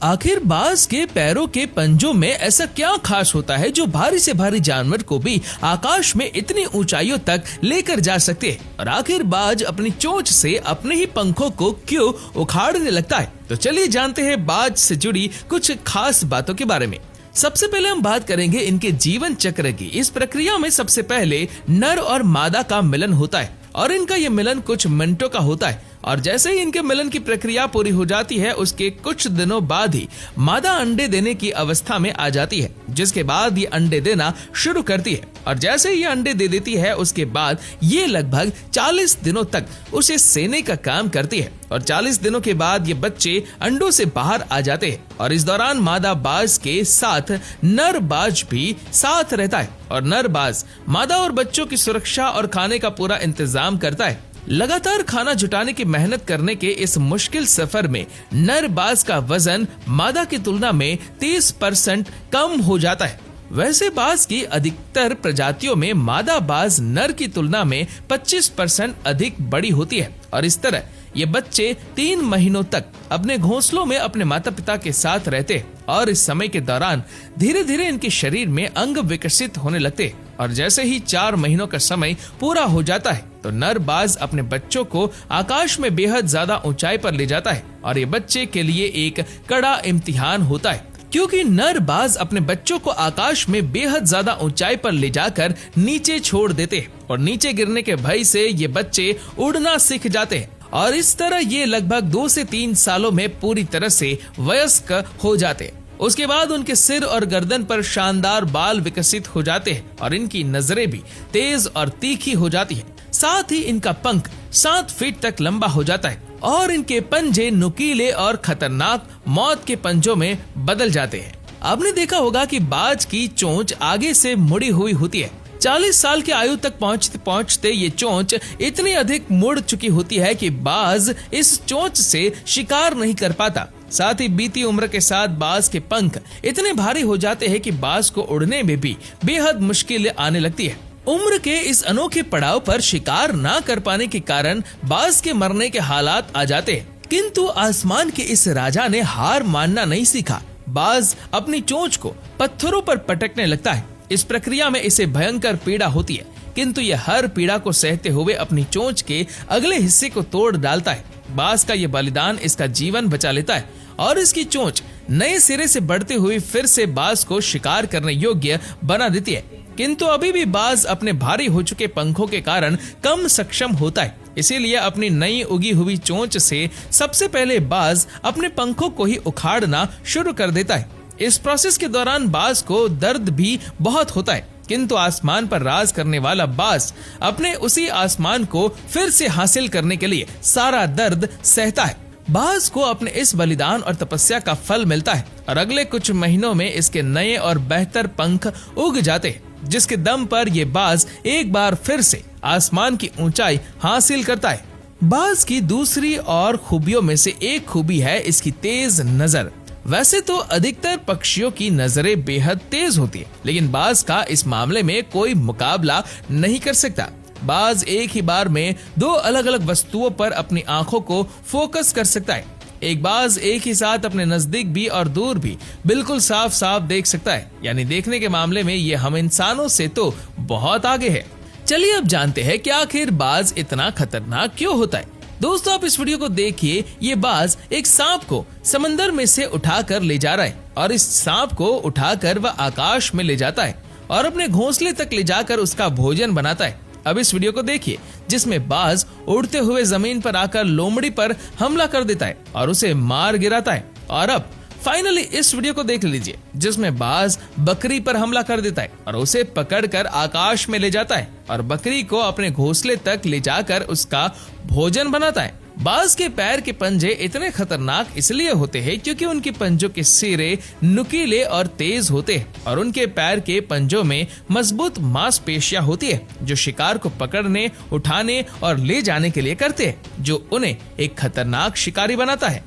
आखिर बाज के पैरों के पंजों में ऐसा क्या खास होता है जो भारी से भारी जानवर को भी आकाश में इतनी ऊंचाइयों तक लेकर जा सकते हैं? और आखिर बाज अपनी चोंच से अपने ही पंखों को क्यों उखाड़ने लगता है? तो चलिए जानते हैं बाज से जुड़ी कुछ खास बातों के बारे में। सबसे पहले हम बात करेंगे इनके जीवन चक्र की। इस प्रक्रिया में सबसे पहले नर और मादा का मिलन होता है और इनका ये मिलन कुछ मिनटों का होता है और जैसे ही इनके मिलन की प्रक्रिया पूरी हो जाती है उसके कुछ दिनों बाद ही मादा अंडे देने की अवस्था में आ जाती है, जिसके बाद ये अंडे देना शुरू करती है और जैसे ये अंडे दे देती है उसके बाद ये लगभग 40 दिनों तक उसे सेने का काम करती है और 40 दिनों के बाद ये बच्चे अंडों से बाहर आ जाते हैं और इस दौरान मादा बाज के साथ नर बाज भी साथ रहता है और नर बाज मादा और बच्चों की सुरक्षा और खाने का पूरा इंतजाम करता है। लगातार खाना जुटाने की मेहनत करने के इस मुश्किल सफर में नर बाज का वजन मादा की तुलना में 30% कम हो जाता है। वैसे बाज की अधिकतर प्रजातियों में मादा बाज नर की तुलना में 25% अधिक बड़ी होती है और इस तरह ये बच्चे 3 महीनों तक अपने घोंसलों में अपने माता पिता के साथ रहते हैं और इस समय के दौरान धीरे धीरे इनके शरीर में अंग विकसित होने लगते हैं और जैसे ही 4 महीनों का समय पूरा हो जाता है तो नर बाज अपने बच्चों को आकाश में बेहद ज्यादा ऊंचाई पर ले जाता है और ये बच्चे के लिए एक कड़ा इम्तिहान होता है, क्योंकि नर बाज अपने बच्चों को आकाश में बेहद ज्यादा ऊंचाई पर ले जाकर नीचे छोड़ देते हैं और नीचे गिरने के भय से ये बच्चे उड़ना सीख जाते हैं और इस तरह ये लगभग 2 से 3 सालों में पूरी तरह से वयस्क हो जाते हैं। उसके बाद उनके सिर और गर्दन पर शानदार बाल विकसित हो जाते हैं और इनकी नजरें भी तेज और तीखी हो जाती हैं। साथ ही इनका पंख 7 फीट तक लंबा हो जाता है और इनके पंजे नुकीले और खतरनाक मौत के पंजों में बदल जाते हैं। आपने देखा होगा कि बाज की चोंच आगे से मुड़ी हुई होती है। 40 साल की आयु तक पहुंचते पहुंचते ये चोंच इतनी अधिक मुड़ चुकी होती है कि बाज इस चोंच से शिकार नहीं कर पाता। साथ ही बीती उम्र के साथ बाज के पंख इतने भारी हो जाते हैं कि बाज को उड़ने में भी बेहद मुश्किल आने लगती है। उम्र के इस अनोखे पड़ाव पर शिकार ना कर पाने के कारण बाज के मरने के हालात आ जाते हैं, किंतु आसमान के इस राजा ने हार मानना नहीं सीखा। बाज अपनी चोंच को पत्थरों पर पटकने लगता है। इस प्रक्रिया में इसे भयंकर पीड़ा होती है, किंतु यह हर पीड़ा को सहते हुए अपनी चोंच के अगले हिस्से को तोड़ डालता है। बाज का यह बलिदान इसका जीवन बचा लेता है और इसकी चोंच नए सिरे से बढ़ती हुई फिर से बाज को शिकार करने योग्य बना देती है, किंतु अभी भी बाज अपने भारी हो चुके पंखों के कारण कम सक्षम होता है। इसीलिए अपनी नई उगी हुई चोंच से सबसे पहले बाज अपने पंखों को ही उखाड़ना शुरू कर देता है। इस प्रोसेस के दौरान बाज को दर्द भी बहुत होता है, किंतु आसमान पर राज करने वाला बाज अपने उसी आसमान को फिर से हासिल करने के लिए सारा दर्द सहता है। बाज को अपने इस बलिदान और तपस्या का फल मिलता है और अगले कुछ महीनों में इसके नए और बेहतर पंख उग जाते हैं, जिसके दम पर ये बाज एक बार फिर से आसमान की ऊंचाई हासिल करता है। बाज की दूसरी और खूबियों में से एक खूबी है इसकी तेज नजर। वैसे तो अधिकतर पक्षियों की नजरें बेहद तेज होती है, लेकिन बाज का इस मामले में कोई मुकाबला नहीं कर सकता। बाज एक ही बार में 2 अलग अलग वस्तुओं पर अपनी आंखों को फोकस कर सकता है। एक बाज एक ही साथ अपने नजदीक भी और दूर भी बिल्कुल साफ साफ देख सकता है, यानी देखने के मामले में ये हम इंसानों से तो बहुत आगे है। चलिए अब जानते हैं कि आखिर बाज इतना खतरनाक क्यों होता है। दोस्तों आप इस वीडियो को देखिए। ये बाज एक सांप को समंदर में से उठाकर ले जा रहा है और इस सांप को उठाकर वह आकाश में ले जाता है और अपने घोंसले तक ले जाकर उसका भोजन बनाता है। अब इस वीडियो को देखिए जिसमें बाज उड़ते हुए जमीन पर आकर लोमड़ी पर हमला कर देता है और उसे मार गिराता है। और अब फाइनली इस वीडियो को देख लीजिए जिसमें बाज बकरी पर हमला कर देता है और उसे पकड़कर आकाश में ले जाता है और बकरी को अपने घोंसले तक ले जाकर उसका भोजन बनाता है। बाज के पैर के पंजे इतने खतरनाक इसलिए होते हैं क्योंकि उनके पंजों के सिरे नुकीले और तेज होते हैं और उनके पैर के पंजों में मजबूत मांसपेशियां होती है जो शिकार को पकड़ने, उठाने और ले जाने के लिए करते हैं, जो उन्हें एक खतरनाक शिकारी बनाता है।